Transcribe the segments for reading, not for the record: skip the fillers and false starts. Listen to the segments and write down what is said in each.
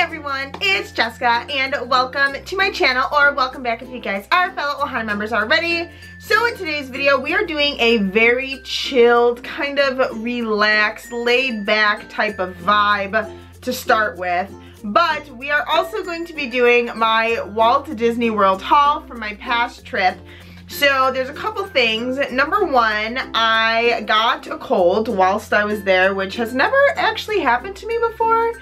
everyone, it's Jessica and welcome to my channel, or welcome back if you guys are fellow Ohio members already. So in today's video we are doing a very chilled, kind of relaxed, laid back type of vibe to start with. But we are also going to be doing my Walt Disney World haul from my past trip. So there's a couple things. Number one, I got a cold whilst I was there, which has never actually happened to me before.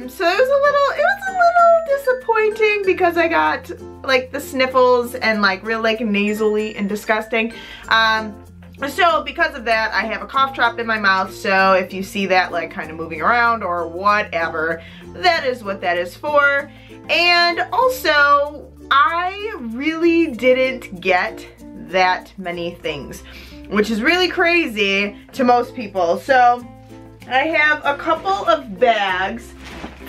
So it was a little disappointing because I got like the sniffles and like real like nasally and disgusting. So because of that, I have a cough drop in my mouth. So if you see that like kind of moving around or whatever, that is what that is for. And also, I really didn't get that many things, which is really crazy to most people. So I have a couple of bags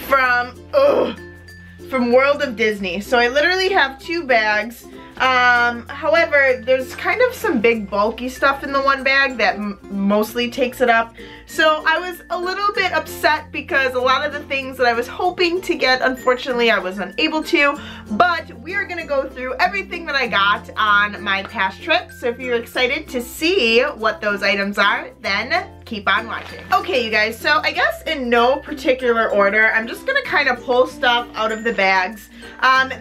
from World of Disney. So I literally have two bags. However, there's kind of some big bulky stuff in the one bag that mostly takes it up. So I was a little bit upset because a lot of the things that I was hoping to get, unfortunately, I was unable to. But we are gonna go through everything that I got on my past trip. So if you're excited to see what those items are, then keep on watching. Okay, you guys, so I guess in no particular order, I'm just gonna kind of pull stuff out of the bags.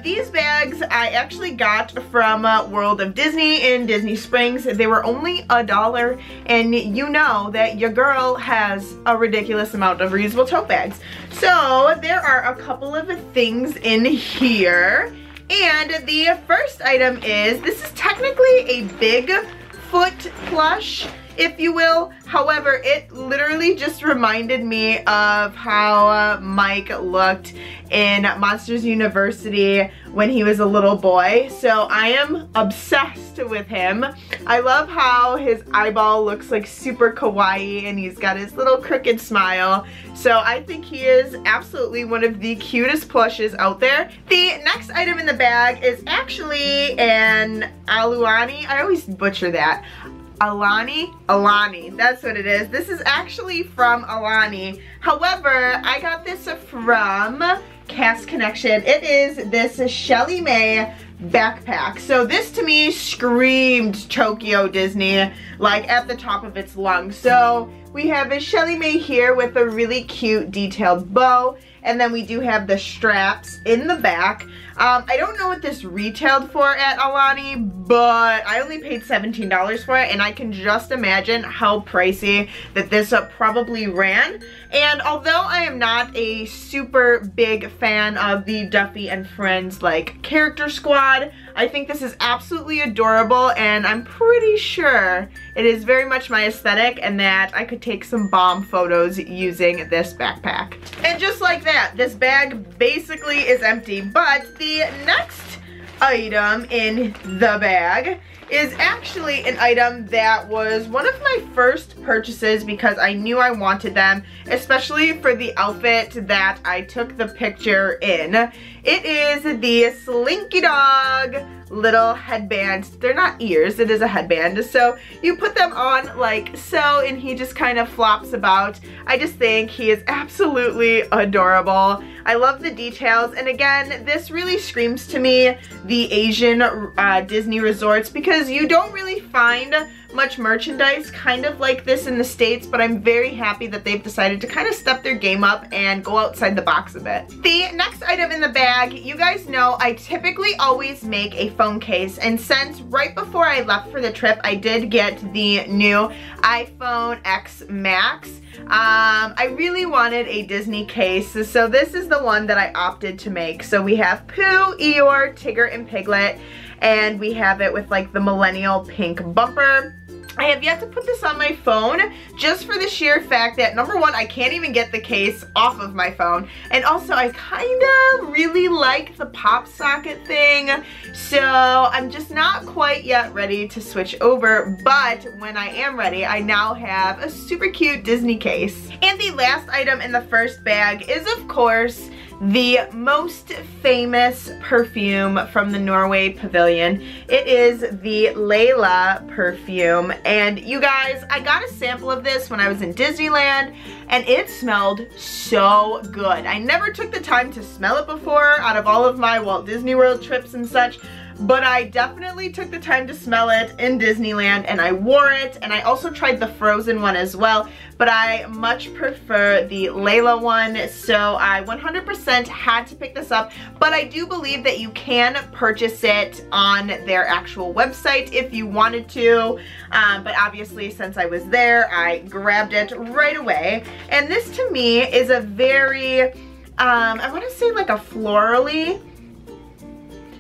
These bags I actually got from World of Disney in Disney Springs. They were only $1, and you know that your girl has a ridiculous amount of reusable tote bags. So there are a couple of things in here, and the first item is, this is technically a Bigfoot plush, if you will. However, it literally just reminded me of how Mike looked in Monsters University when he was a little boy. So I am obsessed with him. I love how his eyeball looks like super kawaii and he's got his little crooked smile. So I think he is absolutely one of the cutest plushes out there. The next item in the bag is actually an Aluani. I always butcher that. Alani, that's what it is. This is actually from Alani. However, I got this from Cast Connection. It is this Shelly Mae backpack. So this to me screamed Tokyo Disney, like at the top of its lungs. So we have a Shelly Mae here with a really cute detailed bow. And then we do have the straps in the back. I don't know what this retailed for at Alani, but I only paid $17 for it, and I can just imagine how pricey that this probably ran. And although I am not a super big fan of the Duffy and Friends like character squad, I think this is absolutely adorable, and I'm pretty sure it is very much my aesthetic and that I could take some bomb photos using this backpack. And just like that, this bag basically is empty. But the next item in the bag is actually an item that was one of my first purchases because I knew I wanted them, especially for the outfit that I took the picture in. It is the Slinky Dog little headband. They're not ears, it is a headband. So you put them on like so, and he just kind of flops about. I just think he is absolutely adorable. I love the details, and again, this really screams to me the Asian Disney resorts, because you don't really find much merchandise kind of like this in the States, but I'm very happy that they've decided to kind of step their game up and go outside the box a bit. The next item in the bag, you guys know I typically always make a phone case, and since right before I left for the trip I did get the new iPhone X Max, I really wanted a Disney case, so this is the one that I opted to make. So we have Pooh, Eeyore, Tigger, and Piglet, and we have it with like the millennial pink bumper. I have yet to put this on my phone, just for the sheer fact that, number one, I can't even get the case off of my phone, and also I kind of really like the pop socket thing, so I'm just not quite yet ready to switch over. But when I am ready, I now have a super cute Disney case. And the last item in the first bag is, of course, the most famous perfume from the Norway Pavilion. It is the LILLIAN perfume, and you guys, I got a sample of this when I was in Disneyland, and it smelled so good. I never took the time to smell it before out of all of my Walt Disney World trips and such, but I definitely took the time to smell it in Disneyland, and I wore it, and I also tried the Frozen one as well, but I much prefer the LILLIAN one, so I 100% had to pick this up. But I do believe that you can purchase it on their actual website if you wanted to, but obviously since I was there, I grabbed it right away. And this to me is a very, I want to say like a florally,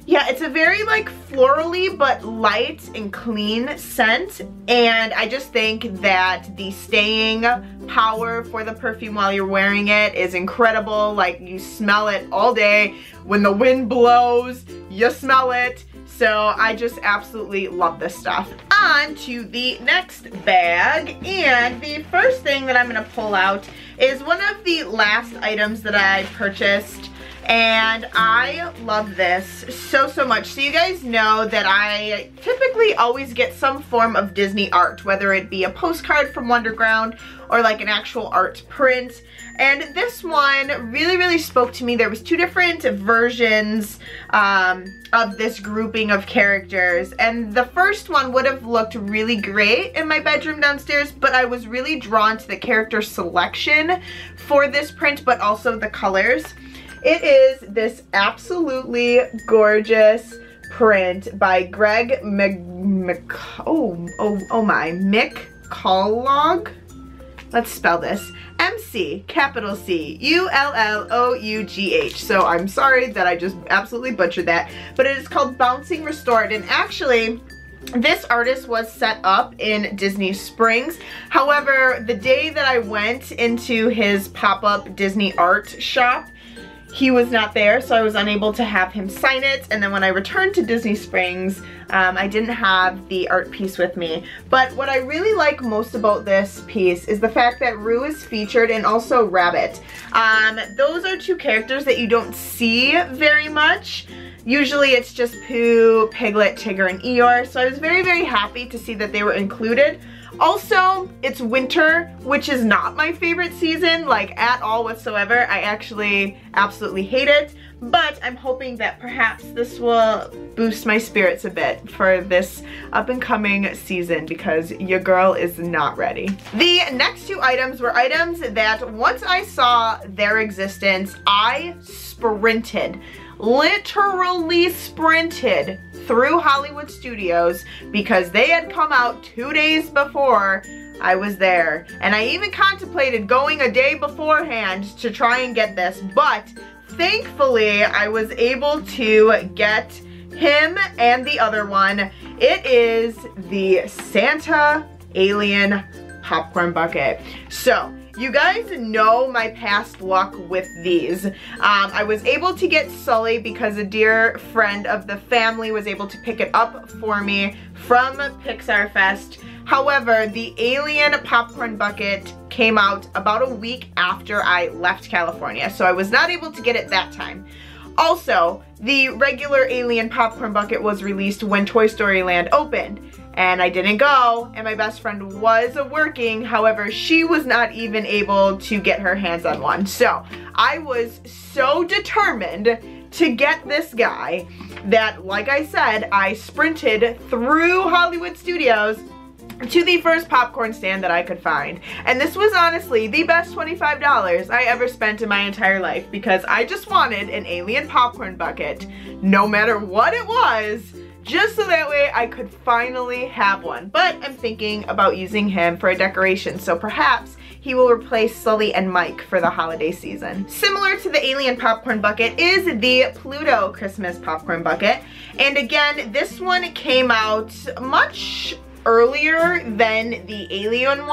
yeah, it's a very like florally but light and clean scent, and I just think that the staying power for the perfume while you're wearing it is incredible. Like, you smell it all day. When the wind blows, you smell it. So I just absolutely love this stuff. On to the next bag, and the first thing that I'm gonna pull out is one of the last items that I purchased, and I love this so much. So you guys know that I typically always get some form of Disney art, whether it be a postcard from Wonderground or like an actual art print. And this one really spoke to me. There was two different versions of this grouping of characters, and the first one would have looked really great in my bedroom downstairs, but I was really drawn to the character selection for this print, but also the colors. It is this absolutely gorgeous print by Greg McCullough. Let's spell this. McCullough. So I'm sorry that I just absolutely butchered that, but it is called Bouncing Restored, and actually this artist was set up in Disney Springs. However, the day that I went into his pop-up Disney art shop, he was not there, so I was unable to have him sign it, and then when I returned to Disney Springs, I didn't have the art piece with me. But what I really like most about this piece is the fact that Roo is featured, and also Rabbit. Those are two characters that you don't see very much. Usually it's just Pooh, Piglet, Tigger, and Eeyore, so I was very happy to see that they were included. Also, it's winter, which is not my favorite season, like at all whatsoever. I actually absolutely hate it, but I'm hoping that perhaps this will boost my spirits a bit for this up and coming season, because your girl is not ready. The next two items were items that once I saw their existence, I sprinted. Literally sprinted through Hollywood Studios because they had come out 2 days before I was there. And I even contemplated going a day beforehand to try and get this, but thankfully I was able to get him and the other one. It is the Santa Alien popcorn bucket. So, you guys know my past luck with these. I was able to get Sully because a dear friend of the family was able to pick it up for me from Pixar Fest. However, the Alien popcorn bucket came out about a week after I left California, so I was not able to get it that time. Also, the regular Alien popcorn bucket was released when Toy Story Land opened, and I didn't go, and my best friend was working. However, she was not even able to get her hands on one. So I was so determined to get this guy that, like I said, I sprinted through Hollywood Studios to the first popcorn stand that I could find. And this was honestly the best $25 I ever spent in my entire life, because I just wanted an Alien popcorn bucket, no matter what it was, just so that way I could finally have one. But I'm thinking about using him for a decoration, so perhaps he will replace Sully and Mike for the holiday season. Similar to the Alien popcorn bucket is the Pluto Christmas popcorn bucket. And again, this one came out much earlier than the alien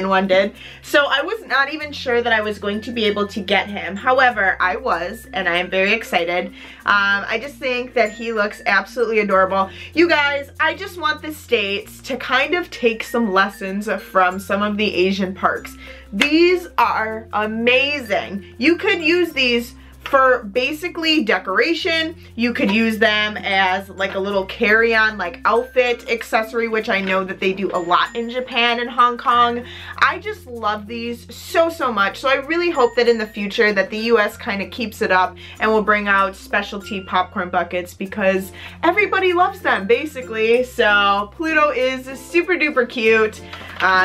one did. So I was not even sure that I was going to be able to get him. However, I was, and I am very excited. I just think that he looks absolutely adorable. You guys, I just want the states to kind of take some lessons from some of the Asian parks. These are amazing. You could use these for basically decoration. You could use them as like a little carry-on like outfit accessory, which I know that they do a lot in Japan and Hong Kong. I just love these so much. So I really hope that in the future that the US kind of keeps it up and will bring out specialty popcorn buckets because everybody loves them basically. So Pluto is super duper cute.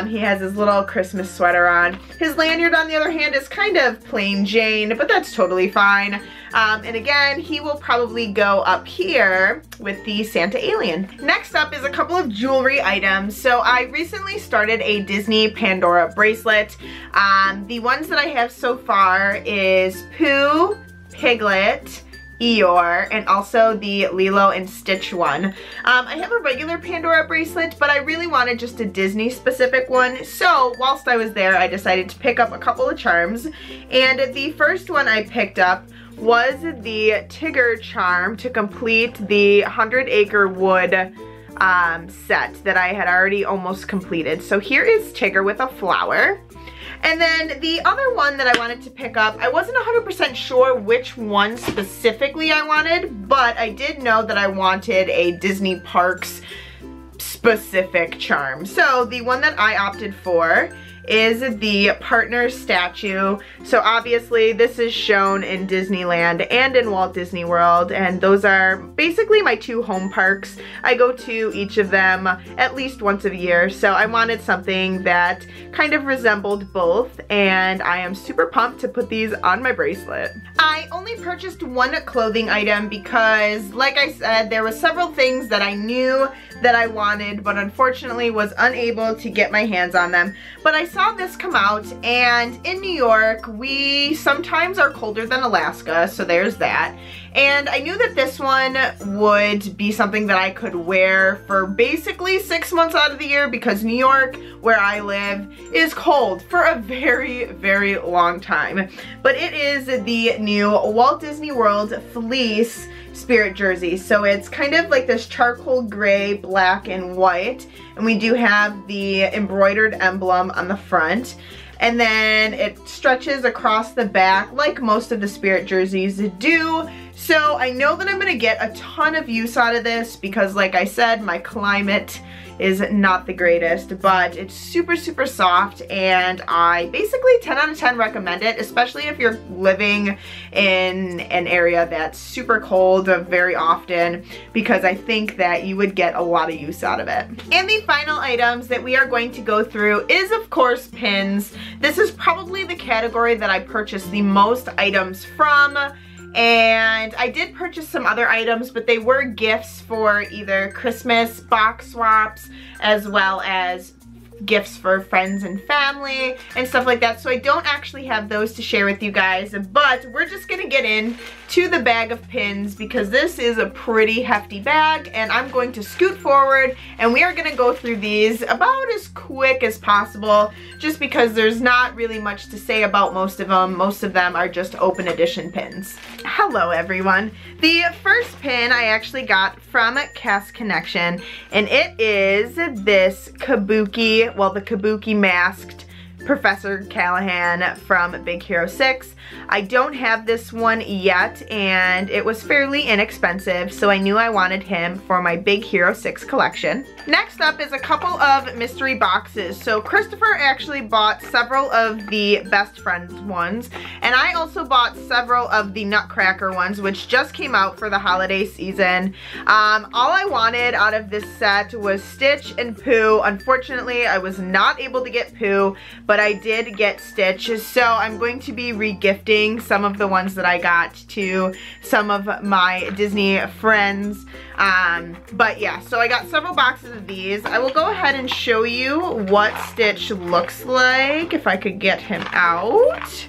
He has his little Christmas sweater on. His lanyard, on the other hand, is kind of plain Jane, but that's totally fine. And again, he will probably go up here with the Santa alien. Next up is a couple of jewelry items. So I recently started a Disney Pandora bracelet. The ones that I have so far is Pooh, Piglet, Eeyore, and also the Lilo and Stitch one. I have a regular Pandora bracelet, but I really wanted just a Disney specific one. So whilst I was there, I decided to pick up a couple of charms. And the first one I picked up was the Tigger charm to complete the 100 Acre Wood set that I had already almost completed. So here is Tigger with a flower. And then the other one that I wanted to pick up, I wasn't 100% sure which one specifically I wanted, but I did know that I wanted a Disney Parks specific charm. So the one that I opted for is the partner statue. So obviously this is shown in Disneyland and in Walt Disney World, and those are basically my two home parks. I go to each of them at least once a year, so I wanted something that kind of resembled both, and I am super pumped to put these on my bracelet. I only purchased one clothing item because, like I said, there were several things that I knew that I wanted, but unfortunately was unable to get my hands on them. But I saw this come out, and in New York, we sometimes are colder than Alaska, so there's that. And I knew that this one would be something that I could wear for basically 6 months out of the year because New York, where I live, is cold for a very long time. But it is the new Walt Disney World fleece spirit jersey. So it's kind of like this charcoal gray, black, and white. And we do have the embroidered emblem on the front. And then it stretches across the back like most of the spirit jerseys do. So I know that I'm gonna get a ton of use out of this because, like I said, my climate is not the greatest, but it's super soft, and I basically 10 out of 10 recommend it, especially if you're living in an area that's super cold very often, because I think that you would get a lot of use out of it. And the final items that we are going to go through is, of course, pins. This is probably the category that I purchased the most items from. And I did purchase some other items, but they were gifts for either Christmas box swaps as well as gifts for friends and family and stuff like that. So I don't actually have those to share with you guys, but we're just gonna get into the bag of pins because this is a pretty hefty bag, and I'm going to scoot forward and we are gonna go through these about as quick as possible just because there's not really much to say about most of them. Most of them are just open edition pins. Hello everyone. The first pin I actually got from Cast Connection, and it is this Kabuki, well, the Kabuki masked Professor Callahan from Big Hero 6. I don't have this one yet, and it was fairly inexpensive, so I knew I wanted him for my Big Hero 6 collection. Next up is a couple of mystery boxes. So Christopher actually bought several of the Best Friends ones, and I also bought several of the Nutcracker ones, which just came out for the holiday season. All I wanted out of this set was Stitch and Pooh. Unfortunately, I was not able to get Pooh, but I did get Stitch, so I'm going to be re-gifting some of the ones that I got to some of my Disney friends. But yeah, so I got several boxes of these. I will go ahead and show you what Stitch looks like, if I could get him out.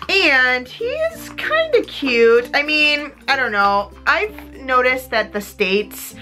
And he's kind of cute. I mean, I don't know. I've noticed that the States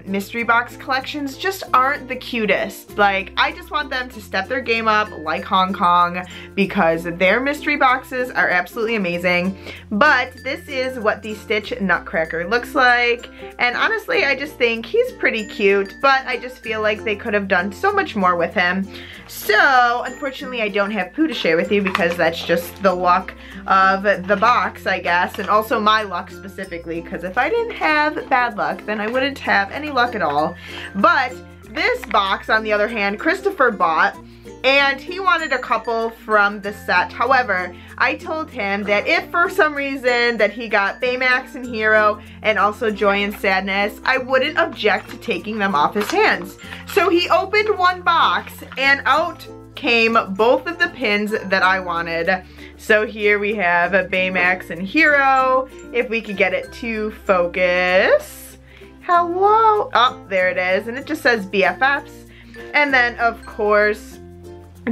mystery box collections just aren't the cutest. Like, I just want them to step their game up like Hong Kong because their mystery boxes are absolutely amazing. But this is what the Stitch Nutcracker looks like, and honestly I just think he's pretty cute, but I just feel like they could have done so much more with him. So unfortunately I don't have Pooh to share with you because that's just the luck of the box, I guess, and also my luck specifically, because if I didn't have bad luck then I wouldn't have any luck at all. But this box, on the other hand, Christopher bought, and he wanted a couple from the set. However, I told him that if for some reason that he got Baymax and Hero and also Joy and Sadness, I wouldn't object to taking them off his hands. So he opened one box and out came both of the pins that I wanted. So here we have a Baymax and Hero. If we could get it to focus. Hello. Oh, there it is. And it just says BFFs. And then, of course,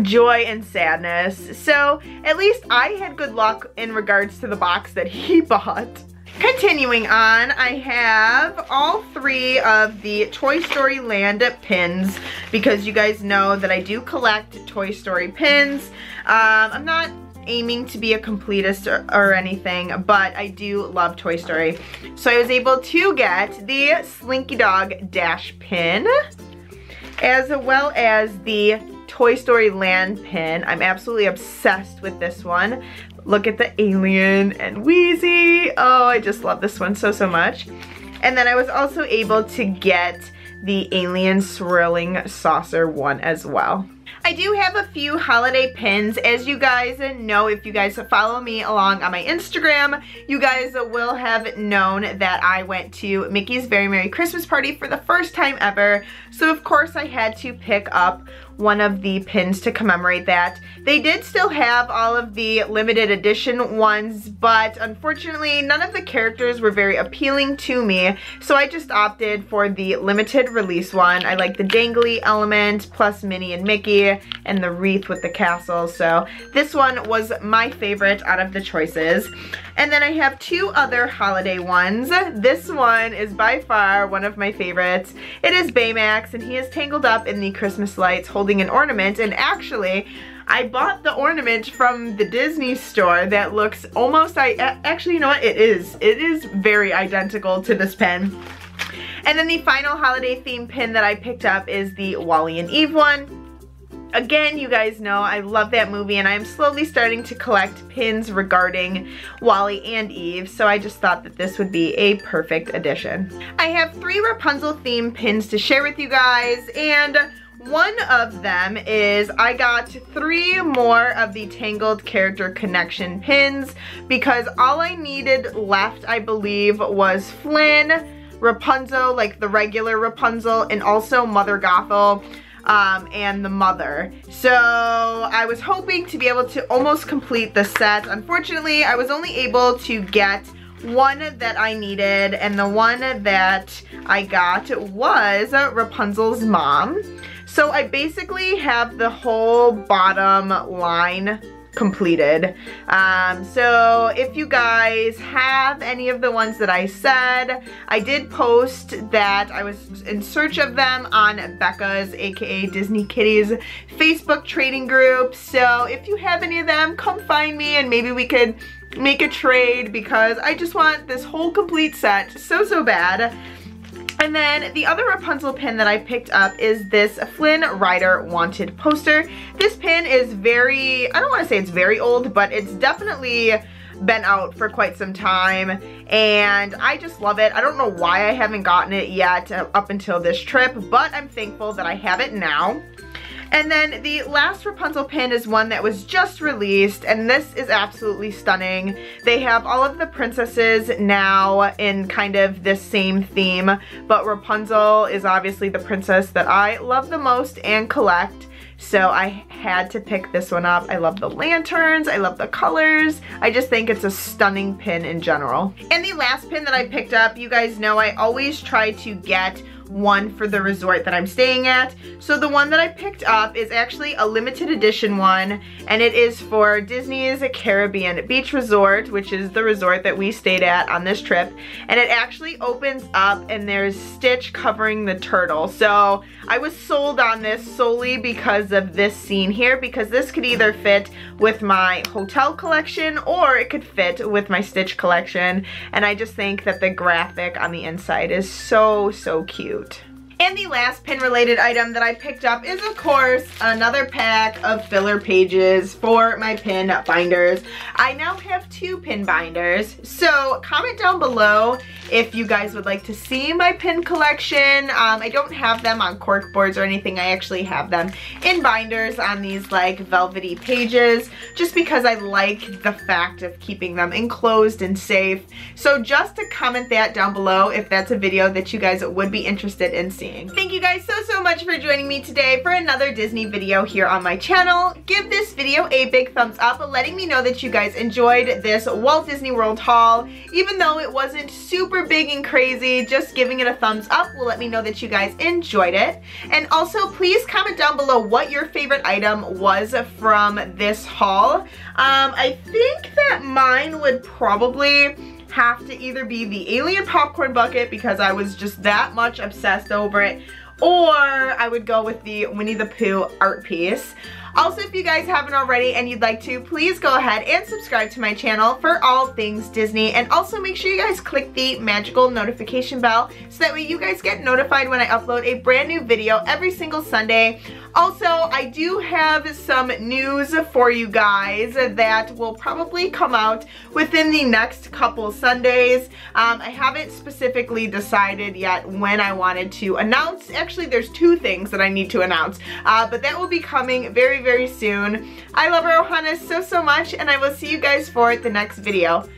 Joy and Sadness. So at least I had good luck in regards to the box that he bought. Continuing on, I have all 3 of the Toy Story Land pins because you guys know that I do collect Toy Story pins. I'm not aiming to be a completist or anything, but I do love Toy Story. So I was able to get the Slinky Dog Dash pin as well as the Toy Story Land pin. I'm absolutely obsessed with this one. Look at the alien and Wheezy. Oh, I just love this one so much. And then I was also able to get the alien swirling saucer one as well. I do have a few holiday pins. As you guys know, if you guys follow me along on my Instagram, you guys will have known that I went to Mickey's Very Merry Christmas Party for the first time ever. So of course I had to pick up one of the pins to commemorate that. They did still have all of the limited edition ones, but unfortunately none of the characters were very appealing to me, so I just opted for the limited release one. I like the dangly element plus Minnie and Mickey and the wreath with the castle, so this one was my favorite out of the choices. And then I have 2 other holiday ones. This one is by far one of my favorites. It is Baymax, and he is tangled up in the Christmas lights holding an ornament, and actually I bought the ornament from the Disney store that looks almost, actually, you know what, it is very identical to this pin. And then the final holiday theme pin that I picked up is the Wally and Eve one. Again, you guys know I love that movie, and I'm slowly starting to collect pins regarding Wally and Eve, so I just thought that this would be a perfect addition. I have 3 Rapunzel themed pins to share with you guys, and one of them is I got 3 more of the Tangled Character Connection pins because all I needed left, I believe, was Flynn, Rapunzel, like the regular Rapunzel, and also Mother Gothel. And the mother. So I was hoping to be able to almost complete the set. Unfortunately, I was only able to get one that I needed, and the one that I got was Rapunzel's mom. So I basically have the whole bottom line completed. So if you guys have any of the ones that I said, I did post that I was in search of them on Becca's, aka Disney Kitty's, Facebook trading group. So if you have any of them, come find me and maybe we could make a trade because I just want this whole complete set so bad. And then the other Rapunzel pin that I picked up is this Flynn Rider Wanted poster. This pin is very, I don't want to say it's very old, but it's definitely been out for quite some time, and I just love it. I don't know why I haven't gotten it yet up until this trip, but I'm thankful that I have it now. And then the last Rapunzel pin is one that was just released, and this is absolutely stunning. They have all of the princesses now in kind of this same theme, but Rapunzel is obviously the princess that I love the most and collect. So I had to pick this one up. I love the lanterns, I love the colors. I just think it's a stunning pin in general. And the last pin that I picked up, you guys know I always try to get one for the resort that I'm staying at. So the one that I picked up is actually a limited edition one, and it is for Disney's Caribbean Beach Resort, which is the resort that we stayed at on this trip. And it actually opens up and there's Stitch covering the turtle. So I was sold on this solely because of this scene here, because this could either fit with my hotel collection or it could fit with my Stitch collection. And I just think that the graphic on the inside is so cute. And the last pin related item that I picked up is, of course, another pack of filler pages for my pin binders. I now have 2 pin binders, so comment down below if you guys would like to see my pin collection. I don't have them on cork boards or anything. I actually have them in binders on these like velvety pages, just because I like the fact of keeping them enclosed and safe. So just to comment that down below if that's a video that you guys would be interested in seeing. Thank you guys so much for joining me today for another Disney video here on my channel. Give this video a big thumbs up, letting me know that you guys enjoyed this Walt Disney World haul. Even though it wasn't super big and crazy, just giving it a thumbs up will let me know that you guys enjoyed it. And also, please comment down below what your favorite item was from this haul. I think that mine would probably have to either be the alien popcorn bucket, because I was just that much obsessed over it, or I would go with the Winnie the Pooh art piece. Also, if you guys haven't already and you'd like to, please go ahead and subscribe to my channel for all things Disney, and also make sure you guys click the magical notification bell so that way you guys get notified when I upload a brand new video every single Sunday. Also, I do have some news for you guys that will probably come out within the next couple Sundays. I haven't specifically decided yet when I wanted to announce. Actually, there's 2 things that I need to announce, but that will be coming very soon. I love our Ohana so much, and I will see you guys for the next video.